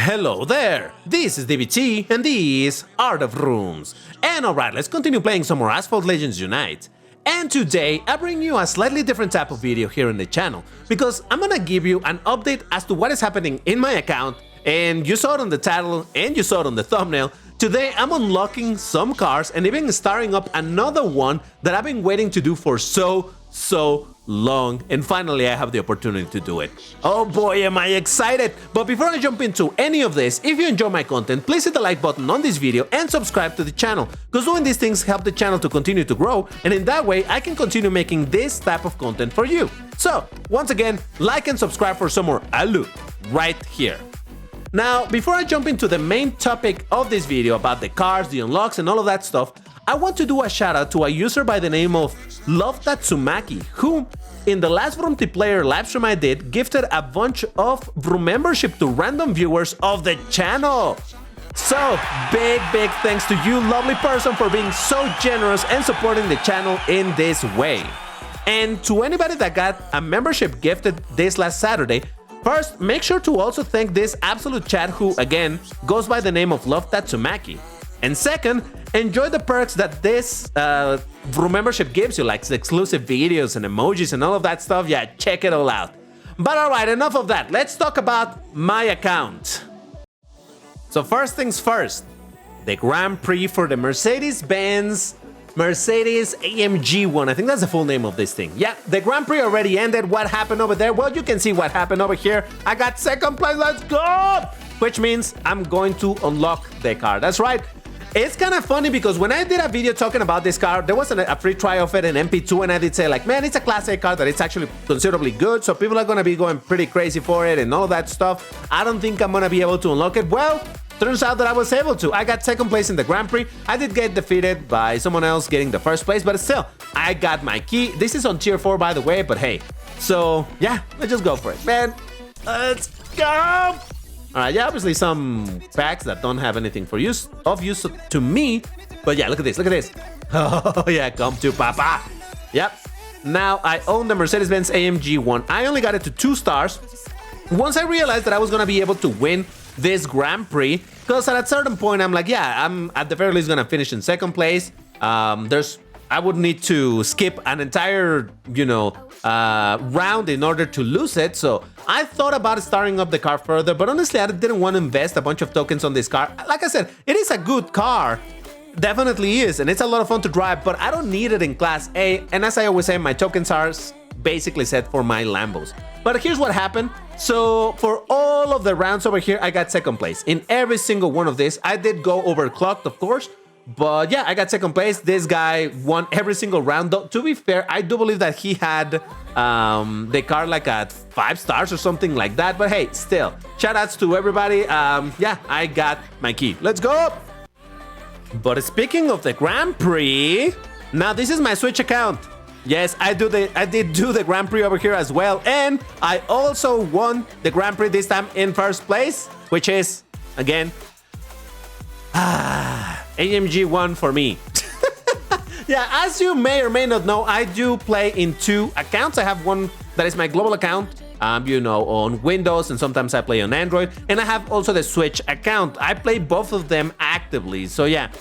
Hello there, this is DBT and this is Art of Rooms. And alright, let's continue playing some more Asphalt Legends Unite. And today I bring you a slightly different type of video here on the channel, because I'm gonna give you an update as to what is happening in my account, and you saw it on the title and you saw it on the thumbnail. Today I'm unlocking some cars and even starting up another one that I've been waiting to do for so long, and finally I have the opportunity to do it. Oh boy, am I excited! But before I jump into any of this, if you enjoy my content, please hit the like button on this video and subscribe to the channel, because doing these things help the channel to continue to grow, and in that way I can continue making this type of content for you. So, once again, like and subscribe for some more alu right here. Now, before I jump into the main topic of this video about the cars, the unlocks, and all of that stuff, I want to do a shout out to a user by the name of Love Tatsumaki, who, in the last multiplayer livestream I did, gifted a bunch of Vroom membership to random viewers of the channel. So, big thanks to you, lovely person, for being so generous and supporting the channel in this way. And to anybody that got a membership gifted this last Saturday, first, make sure to also thank this absolute chat who, again, goes by the name of Love Tatsumaki. And second, enjoy the perks that this Vroom membership gives you, like the exclusive videos and emojis and all of that stuff. Yeah, check it all out. But alright, enough of that. Let's talk about my account. So first things first, the Grand Prix for the Mercedes-Benz Mercedes-AMG one. I think that's the full name of this thing. Yeah, the Grand Prix already ended. What happened over there? Well, you can see what happened over here. I got second place, let's go! Which means I'm going to unlock the car. That's right. It's kind of funny because when I did a video talking about this car, there was a free trial of it in MP2, and I did say like, man, it's a Class A car that it's actually considerably good, so people are going to be going pretty crazy for it and all of that stuff. I don't think I'm going to be able to unlock it. Well, turns out that I was able to. I got second place in the Grand Prix. I did get defeated by someone else getting the first place, but still, I got my key. This is on tier 4, by the way, but hey. So, yeah, let's just go for it, man. Let's go! Alright, yeah, obviously some packs that don't have anything of use to me, but yeah, look at this, look at this. Oh yeah, come to Papa. Yep. Now I own the Mercedes-Benz AMG one. I only got it to 2 stars. Once I realized that I was gonna be able to win this Grand Prix, because at a certain point I'm like, yeah, I'm at the very least gonna finish in second place. I would need to skip an entire, round in order to lose it. So I thought about starting up the car further, but honestly, I didn't want to invest a bunch of tokens on this car. Like I said, it is a good car. Definitely is, and it's a lot of fun to drive, but I don't need it in Class A. And as I always say, my tokens are basically set for my Lambos. But here's what happened. So for all of the rounds over here, I got second place. In every single one of these, I did go overclocked, of course. But yeah, I got second place. This guy won every single round. Though, to be fair, I do believe that he had the car like at 5 stars or something like that. But hey, still, shout outs to everybody. Yeah, I got my key. Let's go! But speaking of the Grand Prix, now this is my Switch account. Yes, I did do the Grand Prix over here as well. And I also won the Grand Prix this time in first place, which is, again, AMG one for me. Yeah, as you may or may not know, I do play in 2 accounts. I have one that is my global account, on Windows, and sometimes I play on Android. And I have also the Switch account. I play both of them actively. So yeah,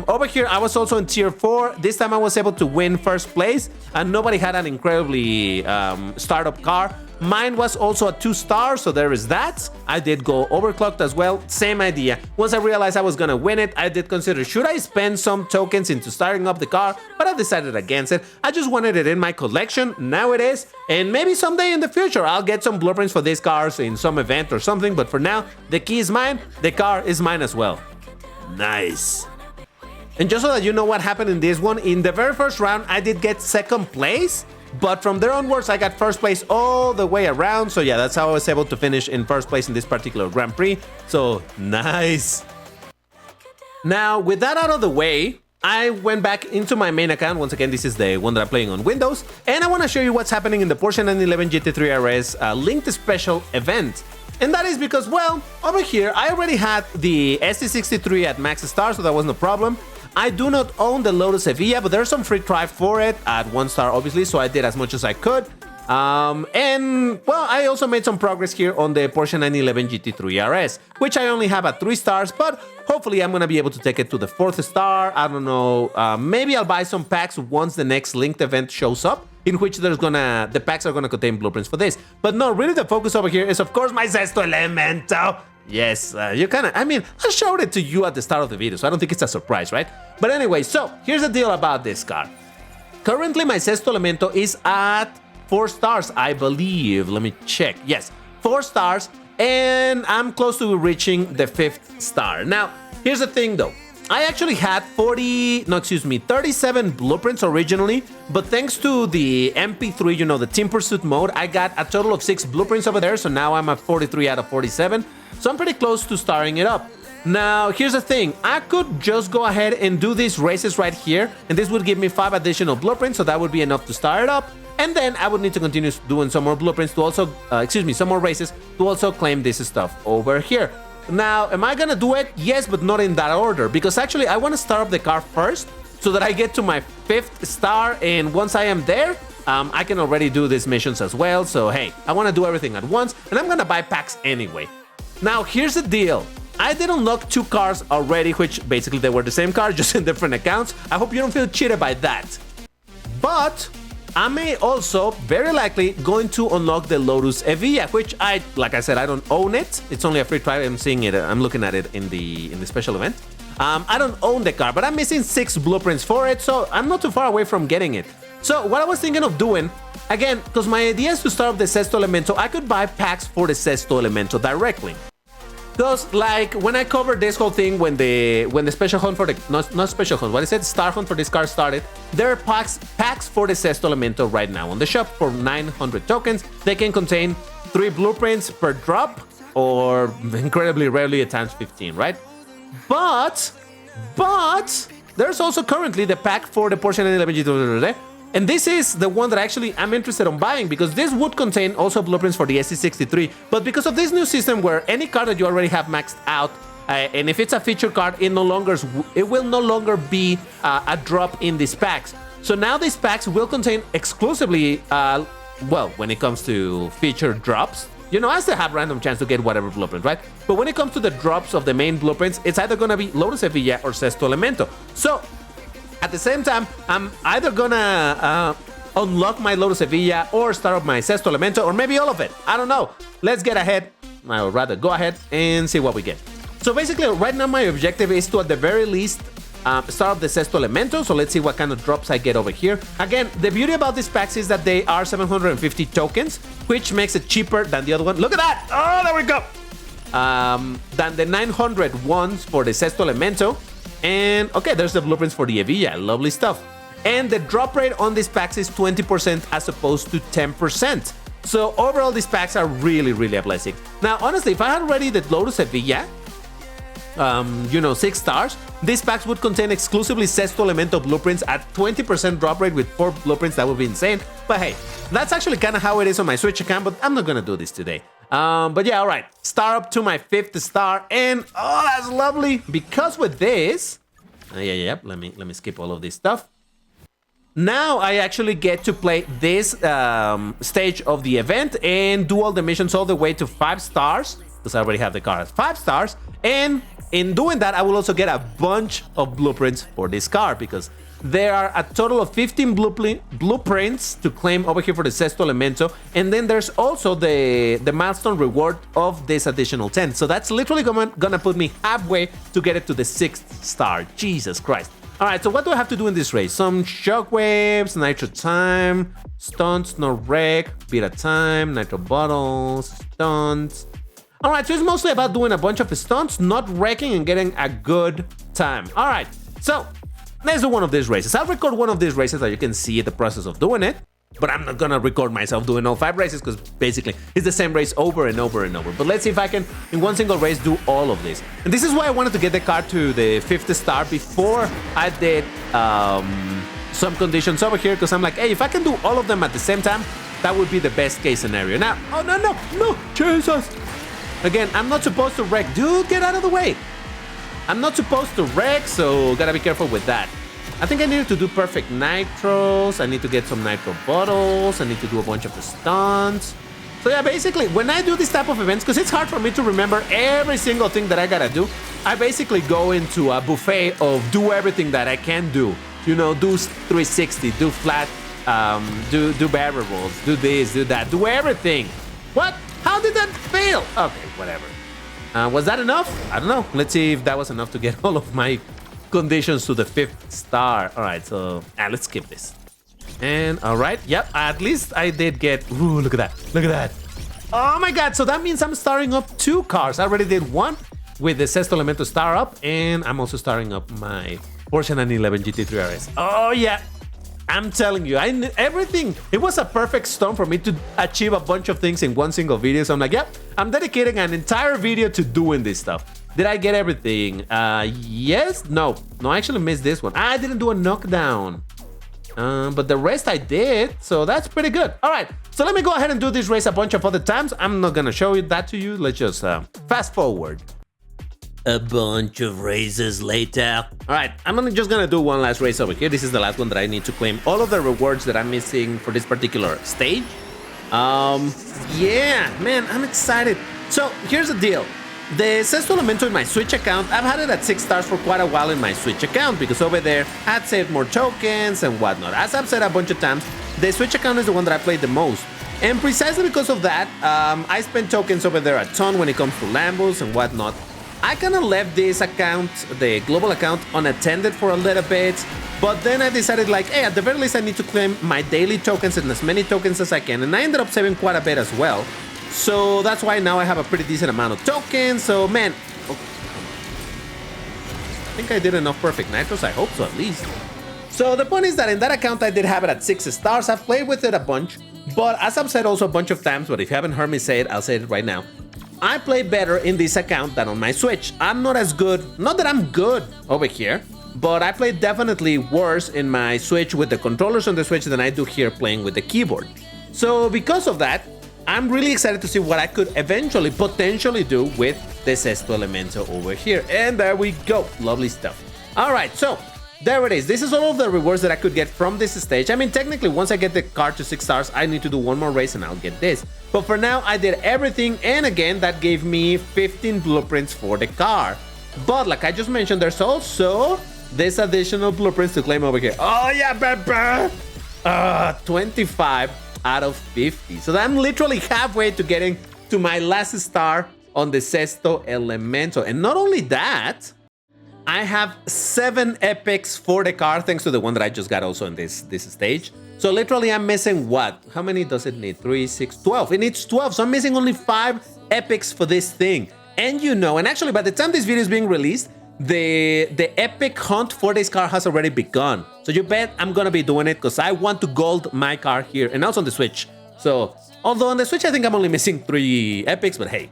over here I was also in tier 4. This time I was able to win first place, and nobody had an incredibly startup car. Mine was also a 2 stars, so there is that. I did go overclocked as well, same idea. Once I realized I was gonna win it, I did consider, should I spend some tokens into starting up the car? But I decided against it. I just wanted it in my collection, now it is. And maybe someday in the future, I'll get some blueprints for these cars in some event or something. But for now, the key is mine, the car is mine as well. Nice. And just so that you know what happened in this one, in the very first round, I did get second place. But from there onwards, I got first place all the way around. So yeah, that's how I was able to finish in first place in this particular Grand Prix. So nice. Now, with that out of the way, I went back into my main account. Once again, this is the one that I'm playing on Windows. And I want to show you what's happening in the Porsche 911 GT3 RS linked special event. And that is because, well, over here, I already had the ST63 at max star, so that was no problem. I do not own the Lotus Evija, but there's some free try for it at 1 star, obviously, so I did as much as I could. And, well, I also made some progress here on the Porsche 911 GT3 RS, which I only have at 3 stars, but hopefully I'm going to be able to take it to the 4th star. I don't know, maybe I'll buy some packs once the next linked event shows up, in which the packs are gonna contain blueprints for this. But no, really the focus over here is of course my Sesto Elemento. Yes, you I showed it to you at the start of the video, so I don't think it's a surprise, right? But anyway, so here's the deal about this car. Currently my Sesto Elemento is at 4 stars, I believe. Let me check. Yes, 4 stars, and I'm close to reaching the 5th star. Now, here's the thing though. I actually had 37 blueprints originally, but thanks to the MP3, you know, the Team Pursuit mode, I got a total of 6 blueprints over there, so now I'm at 43 out of 47, so I'm pretty close to starting it up. Now, here's the thing, I could just go ahead and do these races right here, and this would give me 5 additional blueprints, so that would be enough to start it up, and then I would need to continue doing some more blueprints to also, some more races to also claim this stuff over here. Now, am I gonna do it? Yes, but not in that order, because actually I want to start up the car first so that I get to my 5th star, and once I am there, I can already do these missions as well. So hey, I want to do everything at once, and I'm gonna buy packs anyway. Now, here's the deal. I did unlock 2 cars already, which basically they were the same car, just in different accounts. I hope you don't feel cheated by that. But I may also, very likely, going to unlock the Lotus Evija, which like I said, I don't own it. It's only a free trial. I'm seeing it. I'm looking at it in the special event. I don't own the car, but I'm missing 6 blueprints for it, so I'm not too far away from getting it. So what I was thinking of doing, again, because my idea is to start up the Sesto Elemento, I could buy packs for the Sesto Elemento directly. Because, like, when I covered this whole thing, when the special hunt for the, not special hunt, what is it? Star hunt for this car started, there are packs for the Sesto Elemento right now on the shop for 900 tokens. They can contain 3 blueprints per drop, or incredibly rarely at times 15, right? But, there's also currently the pack for the Porsche 911 GT3. And this is the one that actually I'm interested in buying, because this would contain also blueprints for the SC63, but because of this new system where any card that you already have maxed out, and if it's a feature card, it will no longer be a drop in these packs. So now these packs will contain exclusively, well, when it comes to feature drops, you know, I still have random chance to get whatever blueprint, right? But when it comes to the drops of the main blueprints, it's either gonna be Lotus Evija or Sesto Elemento. So at the same time, I'm either gonna unlock my Lotus Evija or start up my Sesto Elemento, or maybe all of it. I don't know. Let's get ahead. I would rather go ahead and see what we get. So basically, right now my objective is to, at the very least, start up the Sesto Elemento. So let's see what kind of drops I get over here. Again, the beauty about these packs is that they are 750 tokens, which makes it cheaper than the other one. Look at that! Oh, there we go! Than the 900 ones for the Sesto Elemento. And okay, there's the blueprints for the Evija, lovely stuff. And the drop rate on these packs is 20% as opposed to 10%. So overall, these packs are really, really a blessing. Now, honestly, if I had already the Lotus Evija, 6 stars, these packs would contain exclusively Sesto Elemento blueprints at 20% drop rate with 4 blueprints. That would be insane. But hey, that's actually kind of how it is on my Switch account, but I'm not gonna do this today. But yeah, all right, star up to my 5th star, and oh, that's lovely, because with this, let me skip all of this stuff. Now I actually get to play this stage of the event and do all the missions all the way to 5 stars, because I already have the car at 5 stars, and in doing that, I will also get a bunch of blueprints for this car, because there are a total of 15 blueprints to claim over here for the Sesto Elemento, and then there's also the milestone reward of this additional 10. So that's literally gonna put me halfway to get it to the 6th star. Jesus Christ. All right, so what do I have to do in this race? Some shockwaves, nitro time, stunts, no wreck, beat a time, nitro bottles, stunts. All right, so it's mostly about doing a bunch of stunts, not wrecking, and getting a good time. All right, so let's do one of these races. I'll record one of these races so you can see the process of doing it, but I'm not gonna record myself doing all 5 races, because basically it's the same race over and over and over. But let's see if I can, in one single race, do all of this. And this is why I wanted to get the car to the 5th star before I did some conditions over here, because I'm like, hey, if I can do all of them at the same time, that would be the best case scenario. Now, oh no, Jesus! Again, I'm not supposed to wreck. Dude, get out of the way! I'm not supposed to wreck, so gotta be careful with that. I think I needed to do perfect nitros. I need to get some nitro bottles. I need to do a bunch of the stunts. So yeah, basically, when I do this type of events, because it's hard for me to remember every single thing that I gotta do, I basically go into a buffet of do everything that I can do. You know, do 360, do flat, do barrel rolls, do this, do that, do everything. What? How did that fail? Okay, whatever. Was that enough? I don't know. Let's see if that was enough to get all of my conditions to the 5th star. All right, so let's skip this. And all right, yep, at least I did get, ooh, look at that, look at that. Oh my God, so that means I'm starting up 2 cars. I already did one with the Sesto Elemento star up, and I'm also starting up my Porsche 911 GT3 RS. Oh yeah, I'm telling you, everything, it was a perfect storm for me to achieve a bunch of things in one single video. So I'm like, yep, I'm dedicating an entire video to doing this stuff. Did I get everything? Yes, no, I actually missed this one. I didn't do a knockdown. But the rest I did, so that's pretty good. All right, so let me go ahead and do this race a bunch of other times. I'm not gonna show you that to you. Let's just fast forward. A bunch of races later. All right, I'm just gonna do one last race over here. This is the last one that I need to claim all of the rewards that I'm missing for this particular stage. Yeah, man, I'm excited. So here's the deal. The Sesto Elemento in my Switch account, I've had it at 6 stars for quite a while in my Switch account because over there I'd saved more tokens and whatnot. As I've said a bunch of times, the Switch account is the one that I played the most. And precisely because of that, I spend tokens over there a ton when it comes to Lambos and whatnot. I kind of left this account, the global account, unattended for a little bit, but then I decided like, hey, at the very least I need to claim my daily tokens and as many tokens as I can, and I ended up saving quite a bit as well. So that's why now I have a pretty decent amount of tokens. So man, I think I did enough perfect nitros. I hope so, at least. So the point is that in that account I did have it at 6 stars. I've played with it a bunch, but as I've said also a bunch of times, but if you haven't heard me say it, I'll say it right now. I play better in this account than on my Switch. I'm not as good, not that I'm good over here, but I play definitely worse in my Switch with the controllers on the Switch than I do here playing with the keyboard. So because of that, I'm really excited to see what I could eventually, potentially do with the Sesto Elemento over here. And there we go. Lovely stuff. All right, so there it is. This is all of the rewards that I could get from this stage. I mean, technically, once I get the car to 6 stars, I need to do one more race and I'll get this. But for now, I did everything. And again, that gave me 15 blueprints for the car. But like I just mentioned, there's also this additional blueprints to claim over here. Oh, yeah, baby. 25 out of 50. So I'm literally halfway to getting to my last star on the Sesto Elemento. And not only that, I have 7 epics for the car, thanks to the one that I just got also in this stage. So literally I'm missing what? How many does it need? 3, 6, 12. It needs 12. So I'm missing only 5 epics for this thing. And you know, and actually by the time this video is being released, the epic hunt for this car has already begun. So you bet I'm gonna be doing it because I want to gold my car here and also on the Switch. So although on the Switch I think I'm only missing 3 epics, but hey.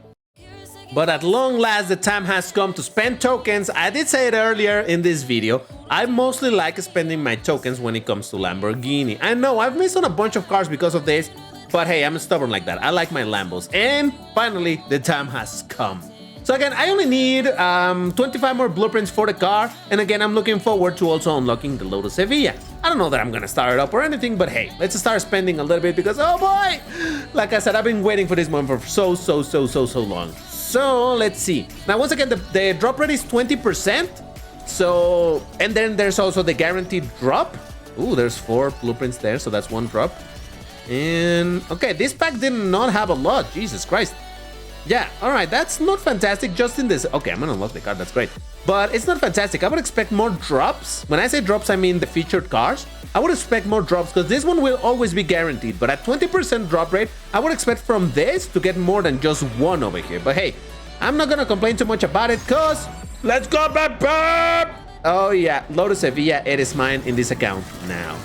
But at long last, the time has come to spend tokens. I did say it earlier in this video. I mostly like spending my tokens when it comes to Lamborghini. I know I've missed on a bunch of cars because of this, but hey, I'm stubborn like that. I like my Lambos. And finally, the time has come. So again, I only need 25 more blueprints for the car. And again, I'm looking forward to also unlocking the Lotus Evija. I don't know that I'm gonna start it up or anything, but hey, let's start spending a little bit because, oh boy! Like I said, I've been waiting for this moment for so long. So let's see. Now, once again, the drop rate is 20%. So, and then there's also the guaranteed drop. Ooh, there's 4 blueprints there, so that's 1 drop. And okay, this pack did not have a lot. Jesus Christ. Yeah, all right, that's not fantastic. Just in this, okay, I'm gonna unlock the card. That's great, but it's not fantastic. I would expect more drops. When I say drops, I mean the featured cars. I would expect more drops because this one will always be guaranteed. But at 20% drop rate, I would expect from this to get more than just 1 over here. But hey, I'm not gonna complain too much about it because let's go, baby! Oh yeah, Lotus Evija, it is mine in this account now.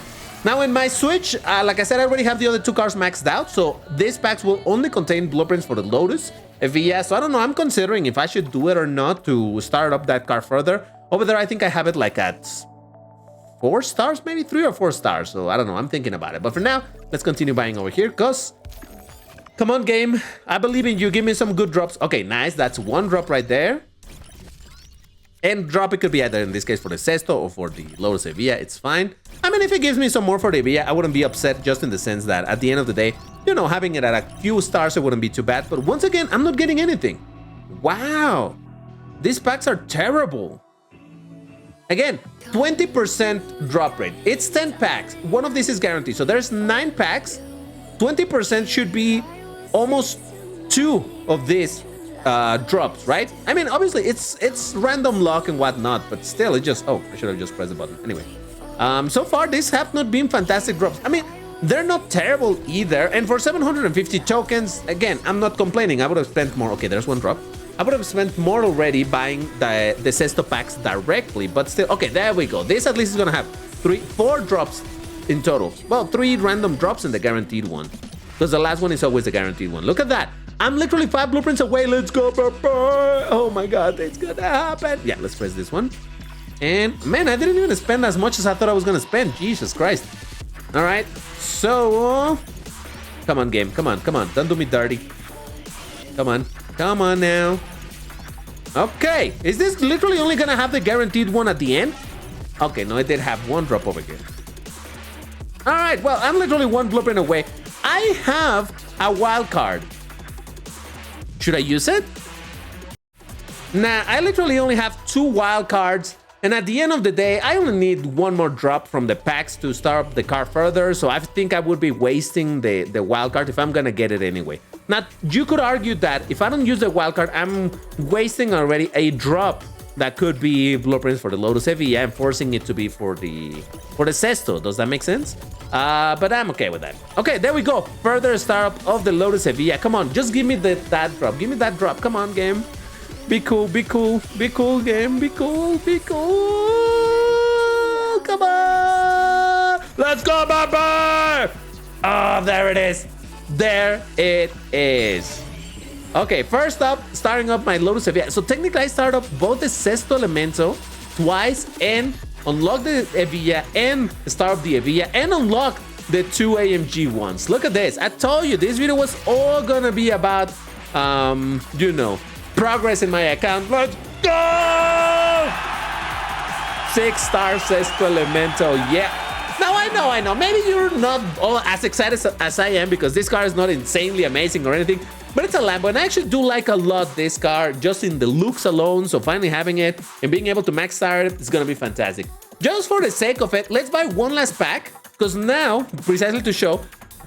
Now in my Switch, like I said, I already have the other 2 cars maxed out, so these packs will only contain blueprints for the Lotus Evija. So I don't know, I'm considering if I should do it or not to start up that car further. Over there, I think I have it like at 4 stars, maybe 3 or 4 stars. So I don't know, I'm thinking about it. But for now, let's continue buying over here because, come on game, I believe in you, give me some good drops. Okay, nice, that's 1 drop right there. And drop, it could be either in this case for the Sesto or for the Lotus Evija, it's fine. I mean, if it gives me some more for the Evija, I wouldn't be upset, just in the sense that at the end of the day, you know, having it at a few stars, it wouldn't be too bad. But once again, I'm not getting anything. Wow. These packs are terrible. Again, 20% drop rate. It's 10 packs. One of these is guaranteed. So there's 9 packs. 20% should be almost 2 of these drops, right? I mean, obviously it's random luck and whatnot, but still, it just, oh, I should have just pressed the button. Anyway, so far these have not been fantastic drops. I mean, they're not terrible either. And for 750 tokens, again, I'm not complaining. I would have spent more. Okay, there's one drop. I would have spent more already buying the Sesto packs directly, but still, okay, there we go. This at least is gonna have 4 drops in total. Well, 3 random drops and the guaranteed one, because the last one is always the guaranteed one. Look at that. I'm literally 5 blueprints away. Let's go. Oh my god, it's gonna happen. Yeah, let's press this one. And man, I didn't even spend as much as I thought I was gonna spend. Jesus Christ. All right, so come on, game. Come on. Don't do me dirty. Come on now. Okay, is this literally only gonna have the guaranteed one at the end? Okay, no, it did have 1 drop over here. All right, well, I'm literally 1 blueprint away. I have a wild card. Should I use it? Nah, I literally only have 2 wild cards. And at the end of the day, I only need 1 more drop from the packs to start up the car further. So I think I would be wasting the wild card if I'm gonna get it anyway. Now, you could argue that if I don't use the wild card, I'm wasting already a drop that could be blueprints for the Lotus Evija and forcing it to be for the Sesto. Does that make sense? But I'm okay with that. Okay, there we go. Further startup of the Lotus Evija. Come on, just give me that drop. Give me that drop. Come on, game. Be cool, be cool, be cool, game. Be cool, be cool. Come on. Let's go, baby. Oh, there it is. There it is. Okay, first up, starting up my Lotus Evija. So technically, I start up both the Sesto Elemento twice and unlock the Evija and start up the Evija and unlock the 2 AMG ones. Look at this. I told you this video was all gonna be about, you know, progress in my account. Let's go! 6-star Sesto Elemento. Yeah. Now I know. Maybe you're not all as excited as I am because this car is not insanely amazing or anything, but it's a Lambo, and I actually do like a lot this car just in the looks alone. So finally having it and being able to max start it is gonna be fantastic. Just for the sake of it, let's buy 1 last pack, because now, precisely to show,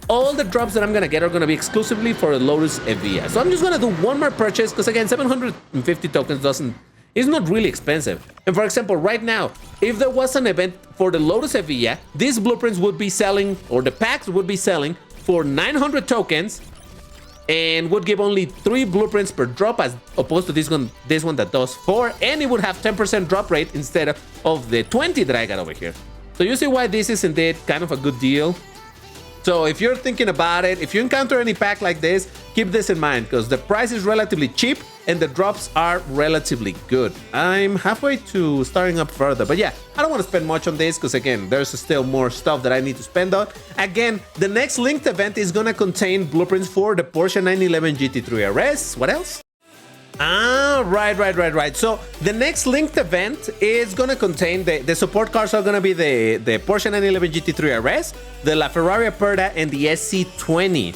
all the drops that I'm gonna get are gonna be exclusively for the Lotus Evija. So I'm just gonna do 1 more purchase, because again, 750 tokens is not really expensive. And for example, right now, if there was an event for the Lotus Evija, these blueprints would be selling, or the packs would be selling for 900 tokens, and would give only 3 blueprints per drop, as opposed to this one that does 4, and it would have 10% drop rate instead of the 20 that I got over here. So you see why this is indeed kind of a good deal. So if you're thinking about it, if you encounter any pack like this, keep this in mind, because the price is relatively cheap and the drops are relatively good. I'm halfway to starting up further, but yeah, I don't want to spend much on this because again, there's still more stuff that I need to spend on. Again, the next linked event is going to contain blueprints for the Porsche 911 GT3 RS. What else? Ah, right. So the next linked event is gonna contain the support cars are gonna be the Porsche 911 GT3 RS, the LaFerrari Aperta, and the SC20.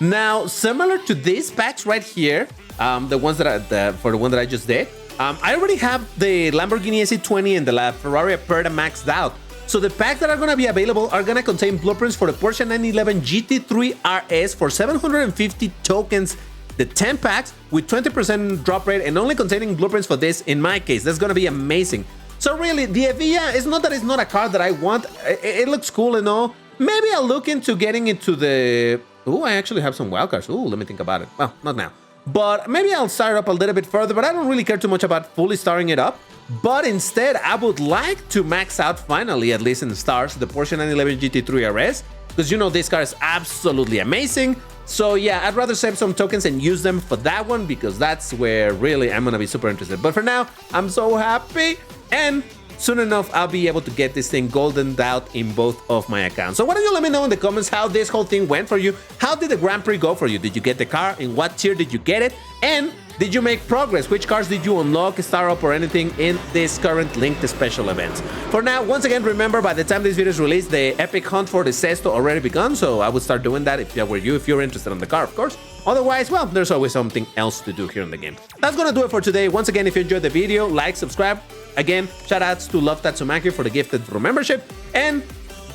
Now, similar to these packs right here, the ones that for the one that I just did, I already have the Lamborghini SC20 and the LaFerrari Aperta maxed out. So the packs that are gonna be available are gonna contain blueprints for the Porsche 911 GT3 RS for 750 tokens. The 10 packs with 20% drop rate and only containing blueprints for this, in my case, that's gonna be amazing. So really, the Evija, it's not that it's not a car that I want. It looks cool and all. Maybe I'll look into getting into the... Oh, I actually have some wildcards. Oh, let me think about it. Well, not now. But maybe I'll start up a little bit further, but I don't really care too much about fully starting it up. But instead, I would like to max out finally, at least in the stars, the Porsche 911 GT3 RS, because you know this car is absolutely amazing. So yeah, I'd rather save some tokens and use them for that one, because that's where really I'm gonna be super interested. But for now, I'm so happy, and soon enough I'll be able to get this thing goldened out in both of my accounts. So why don't you let me know in the comments how this whole thing went for you? How did the Grand Prix go for you? Did you get the car? In what tier did you get it? And Did you make progress? Which cars did you unlock, star up, or anything in this current linked special events? For now, once again, remember, by the time this video is released, the epic hunt for the Sesto already begun, so I would start doing that if I were you, if you're interested in the car, of course. Otherwise, well, there's always something else to do here in the game. That's gonna do it for today. Once again, if you enjoyed the video, like, subscribe. Again, shoutouts to Love Tatsumaki for the gifted membership. And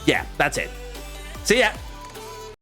yeah, that's it. See ya!